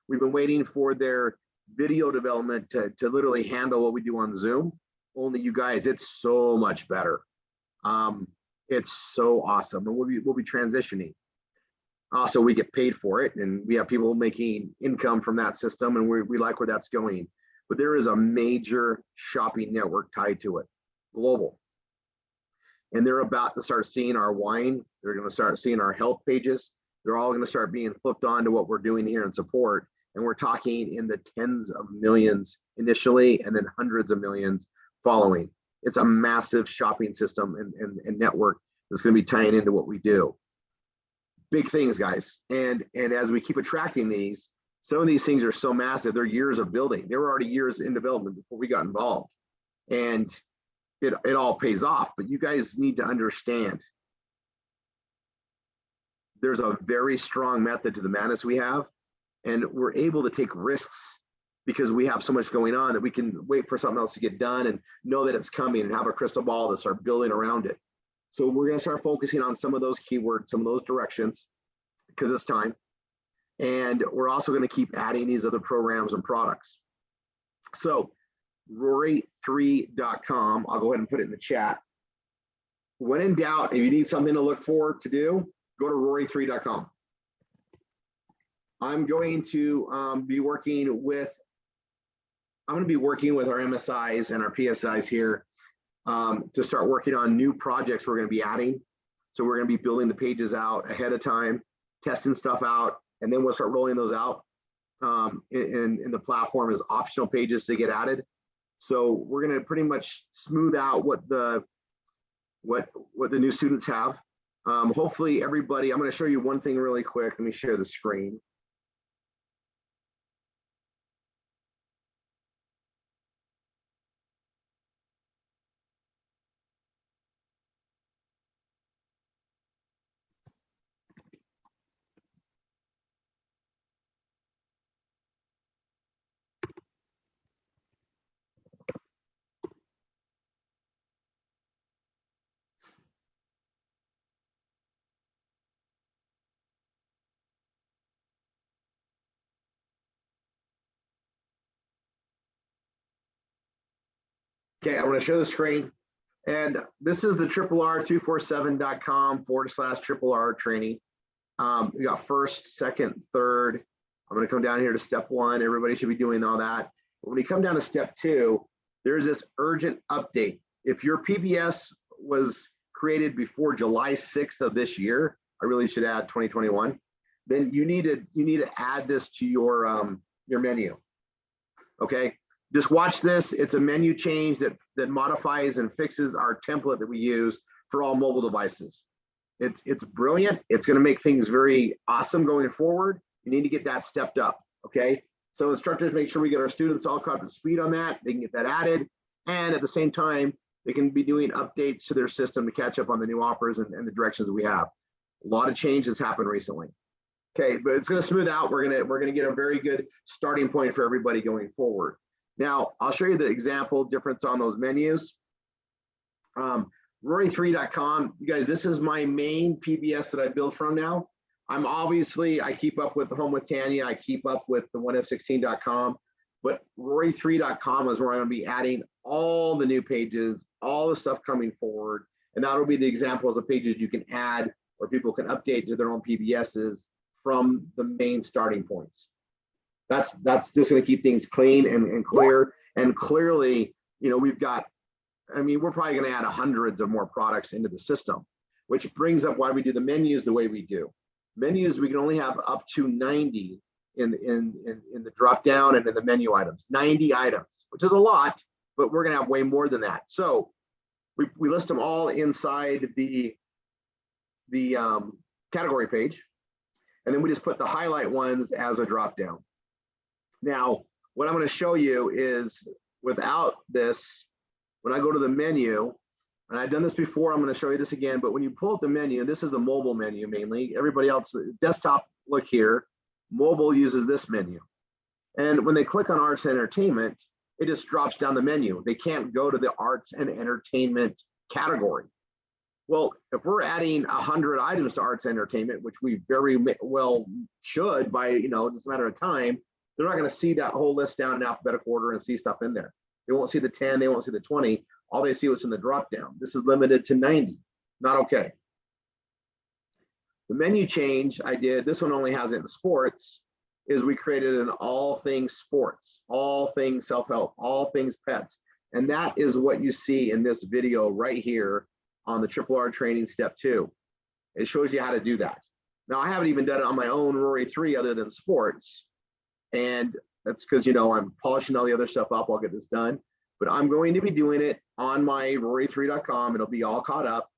We've been waiting for their video development to literally handle what we do on Zoom. Only you guys, it's so much better. It's so awesome, and we'll be transitioning. Also, we get paid for it, and we have people making income from that system, and we like where that's going. But there is a major shopping network tied to it, global. And they're about to start seeing our wine. They're going to start seeing our health pages. They're all going to start being flipped on to what we're doing here in support. And we're talking in the tens of millions initially, and then hundreds of millions following. It's a massive shopping system and network that's going to be tying into what we do. Big things, guys. And as we keep attracting these, some of these things are so massive, they're years of building. They were already years in development before we got involved. And it all pays off. But you guys need to understand, there's a very strong method to the madness we have. And we're able to take risks because we have so much going on that we can wait for something else to get done and know that it's coming and have a crystal ball to start building around it. So we're going to start focusing on some of those keywords, some of those directions, because it's time. And we're also going to keep adding these other programs and products. So Rory3.com, I'll go ahead and put it in the chat. When in doubt, if you need something to look for to do, go to Rory3.com. I'm going to be working with our MSIs and our PSIs here to start working on new projects we're going to be adding. So we're going to be building the pages out ahead of time, testing stuff out, and then we'll start rolling those out in the platform as optional pages to get added. So we're going to pretty much smooth out what the new students have. Hopefully everybody, I'm going to show you one thing really quick. Let me share the screen. Okay, I'm going to show the screen. And this is the RRR247.com/RRR training. We got first, second, third. I'm going to come down here to step 1. Everybody should be doing all that. But when you come down to step 2, there's this urgent update. If your PBS was created before July 6th of this year, I really should add 2021, then you need to add this to your menu. Okay. Just watch this. It's a menu change that modifies and fixes our template that we use for all mobile devices. It's brilliant. It's going to make things very awesome going forward. You need to get that stepped up. Okay. So instructors make sure we get our students all caught up to speed on that. They can get that added. And at the same time, they can be doing updates to their system to catch up on the new offers and the directions that we have. A lot of change has happened recently. Okay, but it's going to smooth out. We're going to get a very good starting point for everybody going forward. Now, I'll show you the example difference on those menus. Rory3.com, you guys, this is my main PBS that I build from now. I keep up with the Home with Tanya, I keep up with the 1F16.com, but Rory3.com is where I'm going to be adding all the new pages, all the stuff coming forward, and that'll be the examples of pages you can add or people can update to their own PBSs from the main starting points. That's just going to keep things clean and clear. And clearly, we're probably going to add hundreds of more products into the system, which brings up why we do the menus the way we do. Menus, we can only have up to 90 in the drop down and in the menu items, 90 items, which is a lot, but we're going to have way more than that. So we list them all inside the category page, and then we just put the highlight ones as a drop down. Now, what I'm going to show you is without this, when I go to the menu, and I've done this before, I'm going to show you this again, but when you pull up the menu, this is the mobile menu mainly. Everybody else, desktop, look here, mobile uses this menu. And when they click on arts and entertainment, it just drops down the menu. They can't go to the arts and entertainment category. Well, if we're adding 100 items to arts and entertainment, which we very well should by, just a matter of time, they're not going to see that whole list down in alphabetical order and see stuff in there. They won't see the 10, they won't see the 20. All they see what's in the drop down. This is limited to 90. Not okay. The menu change I did, this one only has it in sports, is we created an all things sports, all things self-help, all things pets. And that is what you see in this video right here on the RRR training step 2. It shows you how to do that. Now, I haven't even done it on my own Rory 3 other than sports. And that's because, I'm polishing all the other stuff up. I'll get this done. But I'm going to be doing it on my Rory3.com. It'll be all caught up.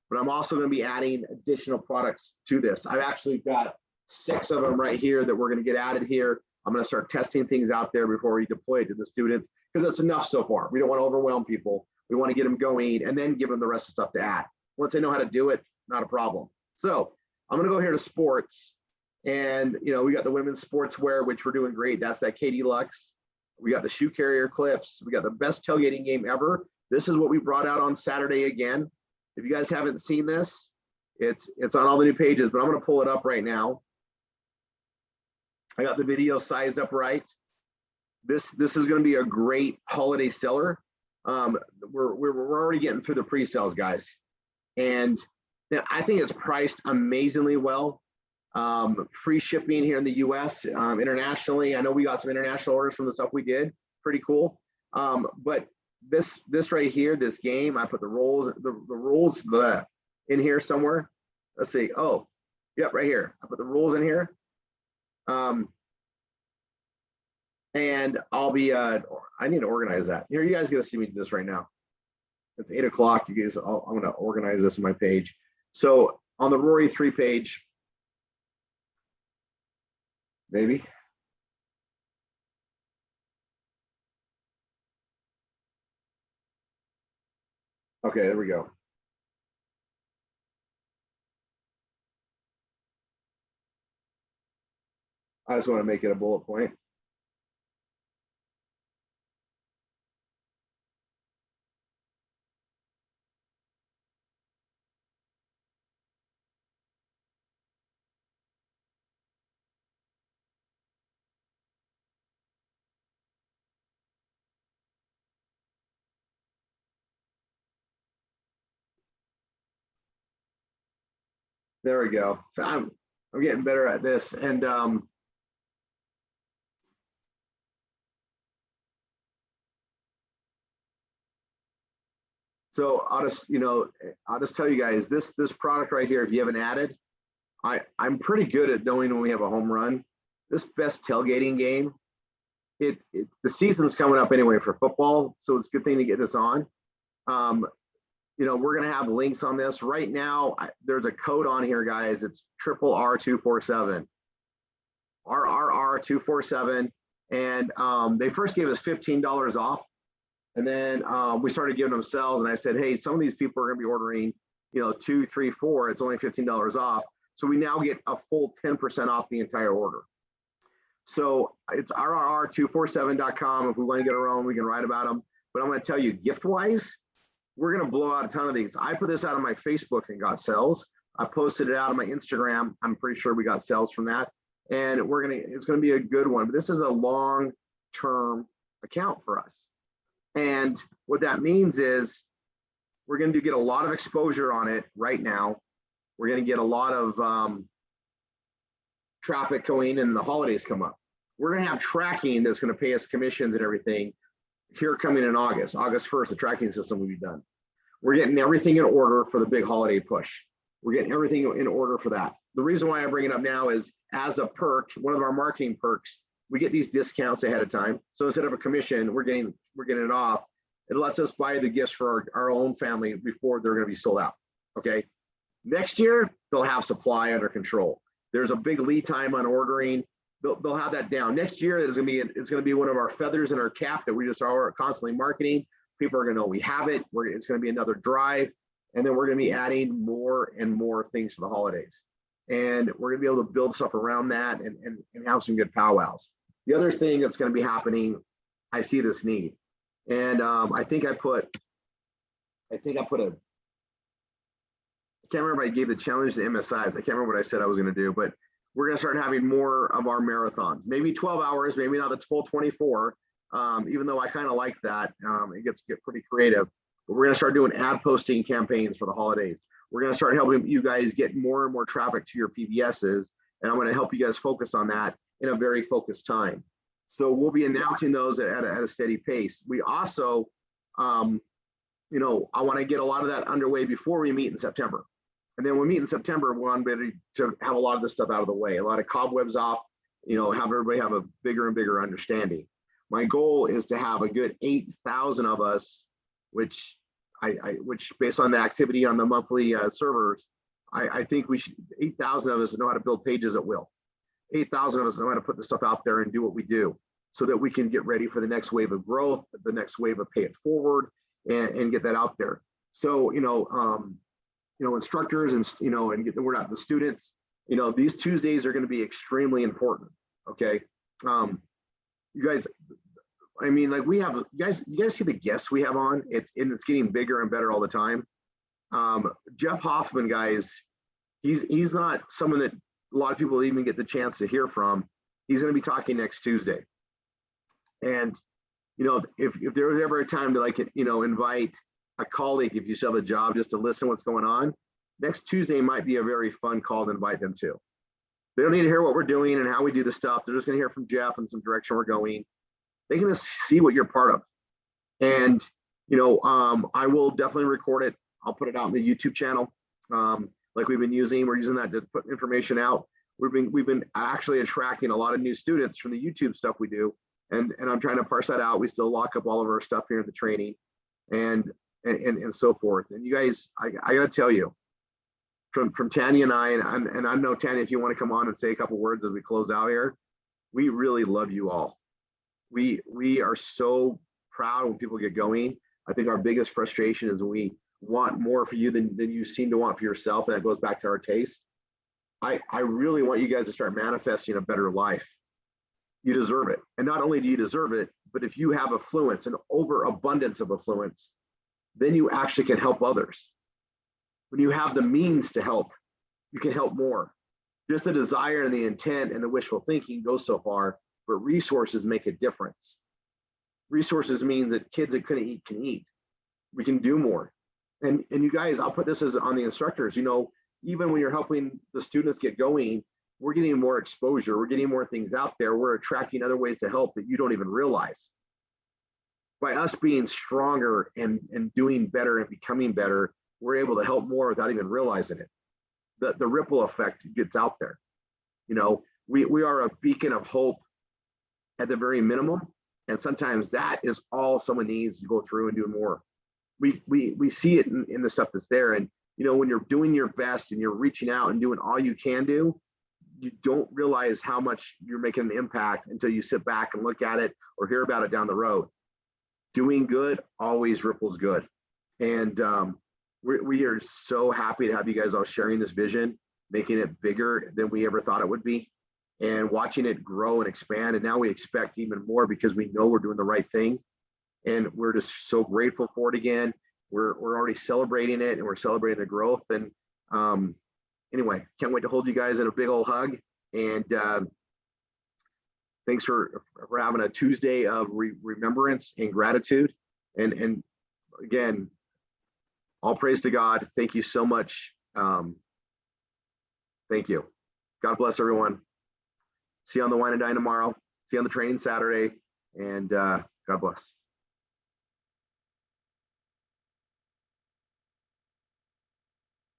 But I'm also going to be adding additional products to this. I've actually got 6 of them right here that we're going to get added here. I'm going to start testing things out there before we deploy it to the students, because that's enough so far. We don't want to overwhelm people. We want to get them going and then give them the rest of the stuff to add. Once they know how to do it, not a problem. So I'm going to go here to sports. And, we got the women's sportswear, which we're doing great. That's that Katie Lux. We got the shoe carrier clips. We got the best tailgating game ever. This is what we brought out on Saturday again. If you guys haven't seen this, it's on all the new pages, but I'm going to pull it up right now. I got the video sized up right. This is going to be a great holiday seller. We're already getting through the pre-sales, guys, and I think it's priced amazingly well. Free shipping here in the U.S. Internationally. I know we got some international orders from the stuff we did. Pretty cool. But this right here, this game, I put the rolls in here somewhere. Let's see. Oh, yep, right here. I put the rules in here. And I'll be, I need to organize that. Here, you guys get to see me do this right now. It's 8 o'clock. You guys, I'm going to organize this on my page. So on the Rory 3 page, maybe. Okay, there we go. I just want to make it a bullet point. There we go. So I'm getting better at this. And so I'll just tell you guys this product right here, if you haven't added, I'm pretty good at knowing when we have a home run. This best tailgating game, the season's coming up anyway for football, so it's a good thing to get this on. We're going to have links on this right now. There's a code on here, guys. It's RRR247. RRR247. And they first gave us $15 off. And then we started giving them sales. And I said, hey, some of these people are going to be ordering, 2, 3, 4. It's only $15 off. So we now get a full 10% off the entire order. So it's RRR247.com. If we want to get our own, we can write about them. But I'm going to tell you, gift-wise, we're going to blow out a ton of these. I put this out on my Facebook and got sales. I posted it out on my Instagram. I'm pretty sure we got sales from that. And it's going to be a good one. But this is a long-term account for us. And what that means is we're going to get a lot of exposure on it right now. We're going to get a lot of traffic going in, the holidays come up. We're going to have tracking that's going to pay us commissions and everything here coming in August 1st, the tracking system will be done. We're getting everything in order for the big holiday push. We're getting everything in order for that. The reason why I bring it up now is as a perk, one of our marketing perks, we get these discounts ahead of time. So instead of a commission, we're getting it off. It lets us buy the gifts for our own family before they're going to be sold out. Okay. Next year, they'll have supply under control. There's a big lead time on ordering. They'll have that down. Next year, it's going to be one of our feathers in our cap that we just are constantly marketing. People are going to know we have it. It's going to be another drive. And then we're going to be adding more and more things to the holidays. And we're going to be able to build stuff around that and have some good powwows. The other thing that's going to be happening, I see this need. And I think I put a, I can't remember if I gave the challenge to MSIs. I can't remember what I said I was going to do, but we're going to start having more of our marathons, maybe 12 hours, maybe not the full 24, even though I kind of like that. It gets pretty creative, but we're going to start doing ad posting campaigns for the holidays. We're going to start helping you guys get more and more traffic to your PBSs, and I'm going to help you guys focus on that in a very focused time. So we'll be announcing those at a steady pace. We also, I want to get a lot of that underway before we meet in September. And then when we meet in September, we want to have a lot of this stuff out of the way, a lot of cobwebs off, have everybody have a bigger and bigger understanding. My goal is to have a good 8,000 of us, which based on the activity on the monthly servers, I think we should, 8,000 of us know how to build pages at will. 8,000 of us know how to put the stuff out there and do what we do so that we can get ready for the next wave of growth, the next wave of pay it forward and get that out there. So, instructors and get the word out to the students. You know, these Tuesdays are going to be extremely important. Okay. You guys, I mean, like we have, you guys see the guests we have on, it's getting bigger and better all the time. Jeff Hoffman, guys, he's not someone that a lot of people even get the chance to hear from. He's going to be talking next Tuesday. And, you know, if there was ever a time to, like, you know, invite a colleague, if you still have a job, just to listen to what's going on, next Tuesday might be a very fun call to invite them to. They don't need to hear what we're doing and how we do the stuff. They're just going to hear from Jeff and some direction we're going. They can just see what you're part of. And, you know, I will definitely record it. I'll put it out in the YouTube channel. Like we've been using, we're using that to put information out. We've been actually attracting a lot of new students from the YouTube stuff we do. And I'm trying to parse that out. We still lock up all of our stuff here in the training and so forth. And you guys, I gotta tell you, from Tanya and I know, Tanya, if you want to come on and say a couple words as we close out here, we really love you all. We are so proud when people get going. I think our biggest frustration is we want more for you than you seem to want for yourself. And that goes back to our taste. I really want you guys to start manifesting a better life. You deserve it. And not only do you deserve it, but if you have affluence, an overabundance of affluence, then you actually can help others. When you have the means to help, you can help more. Just the desire and the intent and the wishful thinking goes so far, but resources make a difference. Resources mean that kids that couldn't eat can eat. We can do more. And you guys, I'll put this as on the instructors, you know, even when you're helping the students get going, we're getting more exposure. We're getting more things out there. We're attracting other ways to help that you don't even realize. By us being stronger and doing better and becoming better, we're able to help more without even realizing it. The ripple effect gets out there. You know, we are a beacon of hope at the very minimum. And sometimes that is all someone needs to go through and do more. We see it in the stuff that's there. And, you know, when you're doing your best and you're reaching out and doing all you can do, you don't realize how much you're making an impact until you sit back and look at it or hear about it down the road. Doing good always ripples good. And we are so happy to have you guys all sharing this vision, making it bigger than we ever thought it would be, and watching it grow and expand. And now we expect even more because we know we're doing the right thing. And we're just so grateful for it again. We're already celebrating it, and we're celebrating the growth. And anyway, can't wait to hold you guys in a big old hug. And thanks for having a Tuesday of remembrance and gratitude. And again, all praise to God. Thank you so much. Thank you. God bless everyone. See you on the Wine and Dine tomorrow. See you on the training Saturday. And God bless.